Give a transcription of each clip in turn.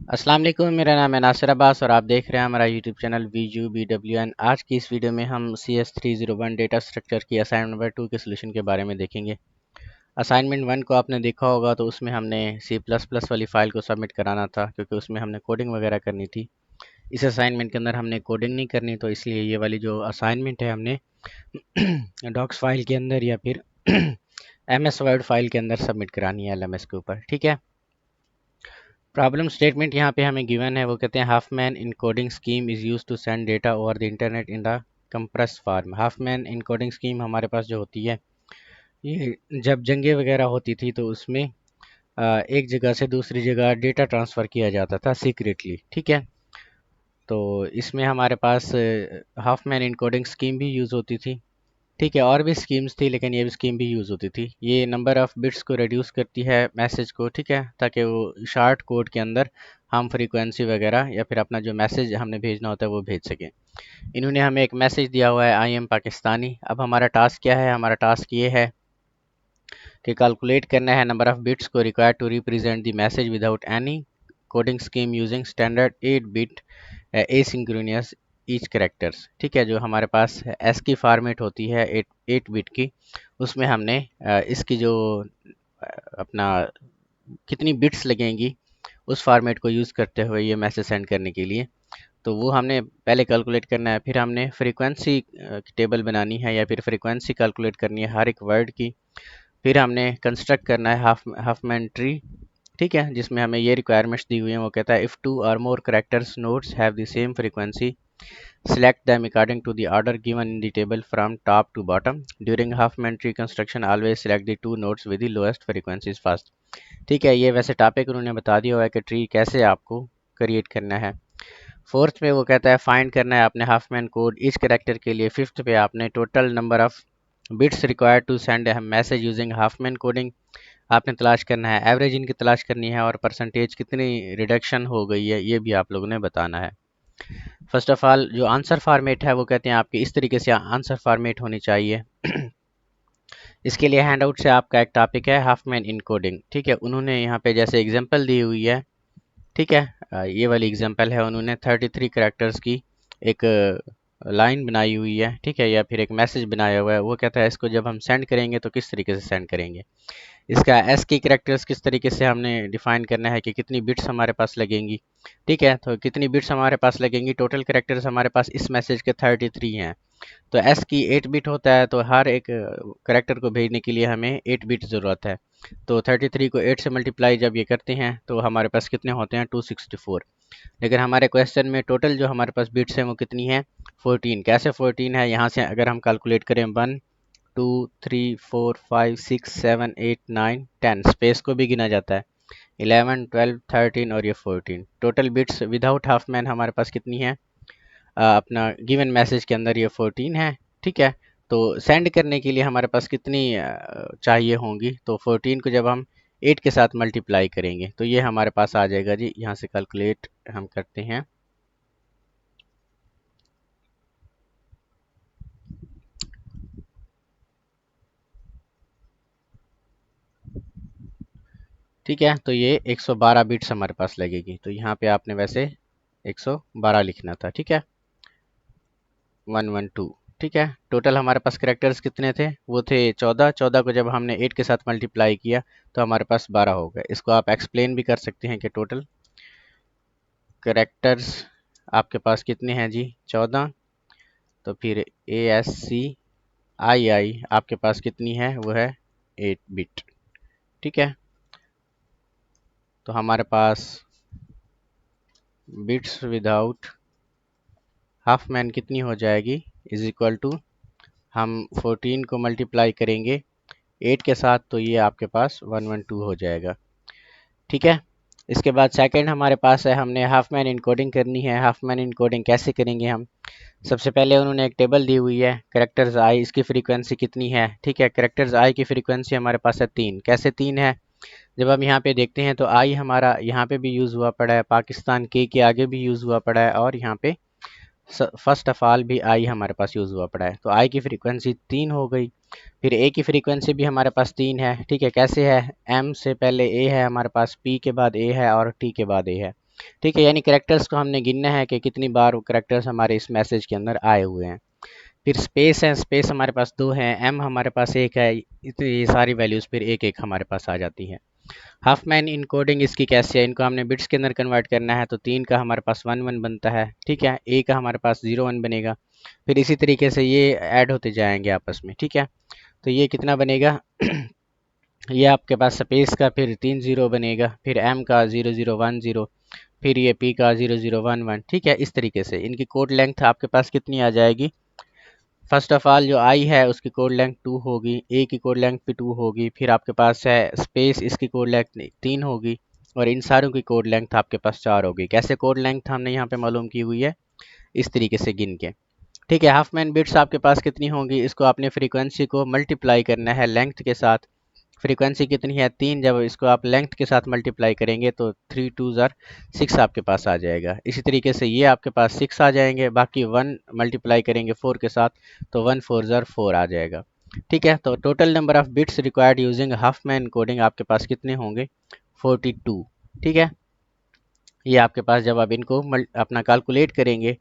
अस्सलाम वालेकुम, मेरा नाम है नासिर अब्बास और आप देख रहे हैं हमारा यूट्यूब चैनल VUBWN। आज की इस वीडियो में हम CS301 डेटा स्ट्रक्चर की असाइनमेंट नंबर 2 के सोल्यूशन के बारे में देखेंगे। असाइनमेंट 1 को आपने देखा होगा तो उसमें हमने C++ वाली फ़ाइल को सबमिट कराना था क्योंकि उसमें हमने कोडिंग वगैरह करनी थी। इस असाइनमेंट के अंदर हमने कोडिंग नहीं करनी, तो इसलिए ये वाली जो असाइनमेंट है हमने डॉक्स फाइल के अंदर या फिर MS वर्ड फाइल के अंदर सबमिट करानी है LMS के ऊपर। ठीक है। प्रॉब्लम स्टेटमेंट यहाँ पे हमें गिवन है, वो कहते हैं Huffman encoding scheme is use to send data over the internet in the compress form. Huffman encoding scheme हमारे पास जो होती है, ये जब जंगें वगैरह होती थी तो उसमें एक जगह से दूसरी जगह डेटा ट्रांसफ़र किया जाता था सीक्रेटली। ठीक है। तो इसमें हमारे पास हाफमैन इनकोडिंग स्कीम भी यूज़ होती थी। ठीक है, और भी स्कीम्स थी लेकिन ये भी स्कीम भी यूज़ होती थी। ये नंबर ऑफ़ बिट्स को रिड्यूस करती है मैसेज को। ठीक है, ताकि वो शॉर्ट कोड के अंदर हम फ्रीक्वेंसी वगैरह या फिर अपना जो मैसेज हमने भेजना होता है वो भेज सकें। इन्होंने हमें एक मैसेज दिया हुआ है, आई एम पाकिस्तानी। अब हमारा टास्क क्या है? हमारा टास्क ये है कि कैलकुलेट करना है नंबर ऑफ़ बिट्स को required to represent the message without any coding scheme using standard 8 bit asynchronous each characters. ठीक है, जो हमारे पास एस की फॉर्मेट होती है 8 बिट की, उसमें हमने इसकी जो अपना कितनी बिट्स लगेंगी उस फॉर्मेट को यूज़ करते हुए ये मैसेज सेंड करने के लिए, तो वो हमने पहले कैलकुलेट करना है। फिर हमने फ्रीक्वेंसी टेबल बनानी है या फिर फ्रीक्वेंसी कैलकुलेट करनी है हर एक वर्ड की। फिर हमने कंस्ट्रक्ट करना है हाफमैन ट्री। ठीक है, जिसमें हमें ये रिक्वायरमेंट्स दी हुई हैं। वो कहता है if two or more characters nodes have the same frequency, select them according to the order given in the table from top to bottom. During Huffman tree construction, always select the two nodes with the lowest frequencies first. ठीक है, ये वैसे topic उन्होंने बता दिया हुआ है कि ट्री कैसे आपको क्रिएट करना है। फोर्थ में वो कहता है फाइंड करना है आपने हाफमैन कोड ईच करेक्टर के लिए। फिफ्थ पे आपने total number of bits required to send message using Huffman coding आपने तलाश करना है। एवरेज इनकी तलाश करनी है और परसेंटेज कितनी रिडक्शन हो गई है ये भी आप लोगों ने बताना है। फर्स्ट ऑफ ऑल जो आंसर फॉर्मेट है वो कहते हैं आपकी इस तरीके से आंसर फॉर्मेट होनी चाहिए। इसके लिए हैंडआउट से आपका एक टॉपिक है हाफमैन इनकोडिंग। ठीक है, उन्होंने यहाँ पे जैसे एग्जांपल दी हुई है। ठीक है, ये वाली एग्जांपल है, उन्होंने 33 करैक्टर्स की एक लाइन बनाई हुई है। ठीक है, या फिर एक मैसेज बनाया हुआ है। वो कहता है इसको जब हम सेंड करेंगे तो किस तरीके से सेंड करेंगे। इसका एस की करैक्टर्स किस तरीके से हमने डिफाइन करना है कि कितनी बिट्स हमारे पास लगेंगी। ठीक है, तो कितनी बिट्स हमारे पास लगेंगी। टोटल करैक्टर्स हमारे पास इस मैसेज के 33 हैं, तो एस की 8 बिट होता है, तो हर एक करैक्टर को भेजने के लिए हमें 8 बिट ज़रूरत है। तो 33 को 8 से मल्टीप्लाई जब ये करते हैं तो हमारे पास कितने होते हैं 264। लेकिन हमारे क्वेश्चन में टोटल जो हमारे पास बिट्स हैं वो कितनी है 14। कैसे 14 है? यहाँ से अगर हम कैलकुलेट करें 1 2 3 4 5 6 7 8 9 10, स्पेस को भी गिना जाता है 11 12 13 और ये 14। टोटल बिट्स विदाउट हाफमैन हमारे पास कितनी है? अपना गिवन मैसेज के अंदर ये 14 है। ठीक है, तो सेंड करने के लिए हमारे पास कितनी चाहिए होंगी? तो 14 को जब हम 8 के साथ मल्टीप्लाई करेंगे तो ये हमारे पास आ जाएगा जी। यहाँ से कैलकुलेट हम करते हैं। ठीक है, तो ये 112 बिट्स हमारे पास लगेगी। तो यहाँ पे आपने वैसे 112 लिखना था। ठीक है, 112। ठीक है, टोटल हमारे पास करेक्टर्स कितने थे? वो थे 14। 14 को जब हमने 8 के साथ मल्टीप्लाई किया तो हमारे पास 12 हो गए। इसको आप एक्सप्लेन भी कर सकते हैं कि टोटल करेक्टर्स आपके पास कितने हैं जी? 14। तो फिर ASCII आपके पास कितनी है? वो है 8 बिट। ठीक है, तो हमारे पास बिट्स विदाउट हाफमैन कितनी हो जाएगी? इज इक्वल टू, हम 14 को मल्टीप्लाई करेंगे 8 के साथ तो ये आपके पास 112 हो जाएगा। ठीक है, इसके बाद सेकंड हमारे पास है, हमने हाफमैन इनकोडिंग करनी है। हाफमैन इनकोडिंग कैसे करेंगे हम? सबसे पहले उन्होंने एक टेबल दी हुई है, करेक्टर्स आई, इसकी फ्रीक्वेंसी कितनी है? ठीक है, करेक्टर्स आई की फ्रीक्वेंसी हमारे पास है 3। कैसे 3 है? जब हम यहाँ पे देखते हैं तो आई हमारा यहाँ पे भी यूज़ हुआ पड़ा है, पाकिस्तान के आगे भी यूज़ हुआ पड़ा है, और यहाँ पे फर्स्ट ऑफ ऑल भी आई हमारे पास यूज़ हुआ पड़ा है। तो आई की फ्रीक्वेंसी 3 हो गई। फिर ए की फ्रीक्वेंसी भी हमारे पास 3 है। ठीक है, कैसे है? एम से पहले ए है हमारे पास, पी के बाद ए है और टी के बाद ए है। ठीक है, यानी कैरेक्टर्स को हमने गिनना है कि कितनी बार वो कैरेक्टर्स हमारे इस मैसेज के अंदर आए हुए हैं। फिर स्पेस है, स्पेस हमारे पास 2 है, एम हमारे पास 1 है, ये सारी वैल्यूज़ फिर एक एक हमारे पास आ जाती है। हाफ मैन इनकोडिंग इसकी कैसे है, इनको हमने बिट्स के अंदर कन्वर्ट करना है, तो 3 का हमारे पास 1 1 बनता है। ठीक है, ए का हमारे पास 0 1 बनेगा। फिर इसी तरीके से ये ऐड होते जाएंगे आपस में। ठीक है, तो ये कितना बनेगा ये आपके पास स्पेस का फिर 3 0 बनेगा, फिर एम का 0 0 1 0, फिर ये पी का 0 0 1 1। ठीक है, इस तरीके से इनकी कोड लेंथ आपके पास कितनी आ जाएगी। फर्स्ट ऑफ ऑल जो आई है उसकी कोड लेंथ 2 होगी, ए की कोड लेंथ भी 2 होगी, फिर आपके पास है स्पेस, इसकी कोड लेंथ 3 होगी, और इन सारों की कोड लेंथ आपके पास 4 होगी। कैसे कोड लेंथ हमने यहाँ पे मालूम की हुई है, इस तरीके से गिन के। ठीक है, हाफ मैन बिट्स आपके पास कितनी होंगी, इसको आपने फ्रीक्वेंसी को मल्टीप्लाई करना है लेंथ के साथ। फ्रीक्वेंसी कितनी है 3, जब इसको आप लेंथ के साथ मल्टीप्लाई करेंगे तो 3 2 ज़ार 6 आपके पास आ जाएगा। इसी तरीके से ये आपके पास 6 आ जाएंगे, बाकी 1 मल्टीप्लाई करेंगे 4 के साथ तो 1 4 ज़ार 4 आ जाएगा। ठीक है, तो total number of bits required using half man coding आपके पास कितने होंगे, 42। ठीक है, ये आपके पास जब आप इनको अपना कैलकुलेट करेंगे,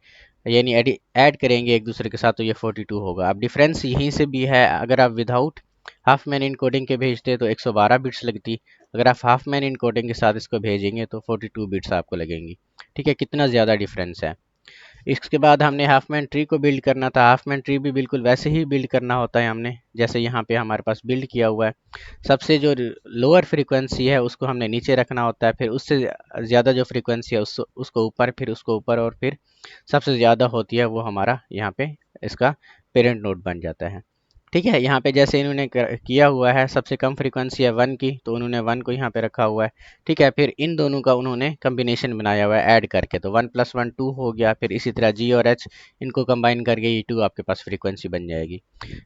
यानी ऐड करेंगे एक दूसरे के साथ, तो ये 42 होगा। अब डिफरेंस यहीं से भी है, अगर आप विदाउट हाफ मैन इनकोडिंग के भेजते तो 112 बिट्स लगती, अगर आप हाफ मैन इनकोडिंग के साथ इसको भेजेंगे तो 42 बिट्स आपको लगेंगी। ठीक है, कितना ज़्यादा डिफरेंस है। इसके बाद हमने हाफ मैन ट्री को बिल्ड करना था। हाफ मैन ट्री भी बिल्कुल वैसे ही बिल्ड करना होता है हमने, जैसे यहाँ पे हमारे पास बिल्ड किया हुआ है। सबसे जो लोअर फ्रीक्वेंसी है उसको हमने नीचे रखना होता है, फिर उससे ज़्यादा जो फ्रीक्वेंसी है उसको ऊपर, फिर उसको ऊपर, और फिर सबसे ज़्यादा होती है वो हमारा यहाँ पे इसका पेरेंट नोड बन जाता है। ठीक है, यहाँ पे जैसे इन्होंने किया हुआ है, सबसे कम फ्रीक्वेंसी है 1 की, तो उन्होंने 1 को यहाँ पे रखा हुआ है। ठीक है, फिर इन दोनों का उन्होंने कम्बिनेशन बनाया हुआ है ऐड करके, तो 1 + 1 2 हो गया। फिर इसी तरह जी और एच, इनको कंबाइन करके ये 2 आपके पास फ्रीक्वेंसी बन जाएगी।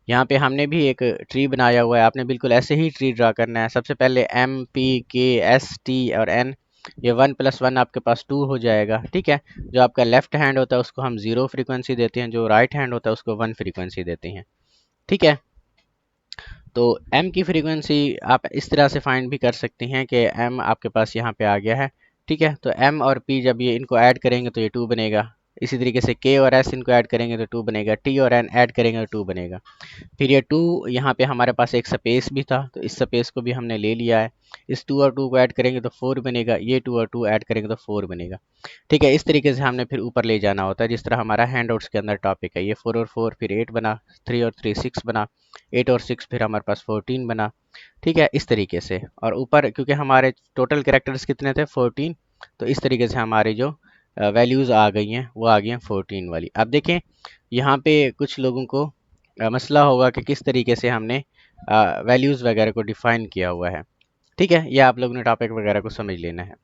यहाँ पे हमने भी एक ट्री बनाया हुआ है, आपने बिल्कुल ऐसे ही ट्री ड्रा करना है। सबसे पहले एम पी के एस टी और एन, ये 1 + 1 आपके पास 2 हो जाएगा। ठीक है, जो आपका लेफ्ट हैंड होता है उसको हम 0 फ्रीक्वेंसी देते हैं, जो राइट हैंड होता है उसको 1 फ्रीक्वेंसी देते हैं। ठीक है, तो m की फ्रीक्वेंसी आप इस तरह से फाइंड भी कर सकते हैं कि m आपके पास यहाँ पे आ गया है। ठीक है, तो m और p जब ये इनको ऐड करेंगे तो ये 2 बनेगा। इसी तरीके से k और s इनको ऐड करेंगे तो 2 बनेगा, t और n ऐड करेंगे तो 2 बनेगा। फिर ये 2 यहाँ पे हमारे पास एक स्पेस भी था, तो इस स्पेस को भी हमने ले लिया है। इस 2 और 2 को ऐड करेंगे तो 4 बनेगा, ये 2 और 2 ऐड करेंगे तो 4 बनेगा। ठीक है, इस तरीके से हमने फिर ऊपर ले जाना होता है, जिस तरह हमारा हैंडआउट्स के अंदर टॉपिक है। ये 4 और 4 फिर 8 बना, 3 और 3 6 बना, 8 और 6 फिर हमारे पास 14 बना। ठीक है, इस तरीके से, और ऊपर क्योंकि हमारे टोटल कैरेक्टर्स कितने थे 14, तो इस तरीके से हमारी जो वैल्यूज़ आ गई हैं वो आ गई हैं 14 वाली। अब देखें यहाँ पे कुछ लोगों को मसला होगा कि किस तरीके से हमने वैल्यूज़ वगैरह को डिफ़ाइन किया हुआ है। ठीक है, ये आप लोगों ने टॉपिक वगैरह को समझ लेना है।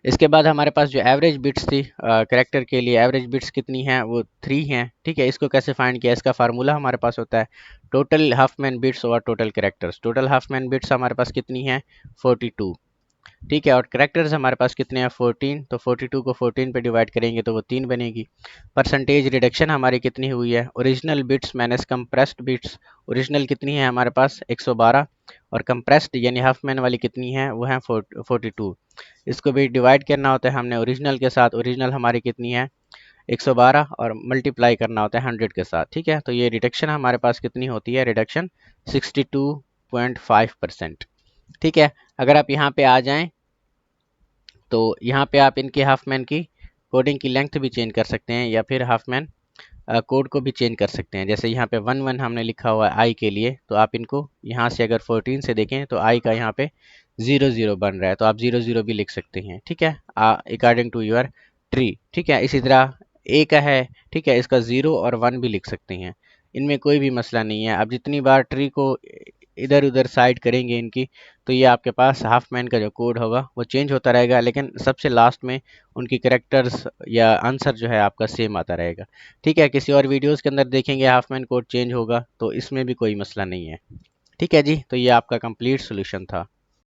इसके बाद हमारे पास जो एवरेज बिट्स थी कैरेक्टर के लिए, एवरेज बिट्स कितनी हैं, वो 3 हैं। ठीक है, इसको कैसे फाइंड किया, इसका फार्मूला हमारे पास होता है total half man bits over total characters. Total half man bits हमारे पास कितनी है 42। ठीक है, और करेक्टर्स हमारे पास कितने हैं 14, तो 42 को 14 पे डिवाइड करेंगे तो वो 3 बनेगी। परसेंटेज रिडक्शन हमारी कितनी हुई है, original bits minus compressed bits. Original कितनी है हमारे पास 112, और कंप्रेस्ड यानी हाफ मैन वाली कितनी है वो है 42। इसको भी डिवाइड करना होता है हमने ओरिजिनल के साथ, ओरिजिनल हमारी कितनी है 112, और मल्टीप्लाई करना होता है 100 के साथ। ठीक है, तो ये रिडक्शन हमारे पास कितनी होती है, रिडक्शन 62.5%। ठीक है, अगर आप यहाँ पे आ जाएं तो यहाँ पे आप इनके हाफ मैन की कोडिंग की लेंथ भी चेंज कर सकते हैं, या फिर हाफ मैन कोड को भी चेंज कर सकते हैं। जैसे यहाँ पे 1 1 हमने लिखा हुआ है आई के लिए, तो आप इनको यहाँ से अगर 14 से देखें तो आई का यहाँ पे 0 0 बन रहा है, तो आप 0 0 भी लिख सकते हैं। ठीक है, अकॉर्डिंग टू योर ट्री। ठीक है, इसी तरह ए का है, ठीक है, इसका 0 और 1 भी लिख सकते हैं, इनमें कोई भी मसला नहीं है। आप जितनी बार ट्री को इधर उधर साइड करेंगे इनकी, तो ये आपके पास हाफ मैन का जो कोड होगा वो चेंज होता रहेगा, लेकिन सबसे लास्ट में उनकी करेक्टर्स या आंसर जो है आपका सेम आता रहेगा। ठीक है, किसी और वीडियोस के अंदर देखेंगे हाफ मैन कोड चेंज होगा, तो इसमें भी कोई मसला नहीं है। ठीक है जी, तो ये आपका कंप्लीट सोल्यूशन था।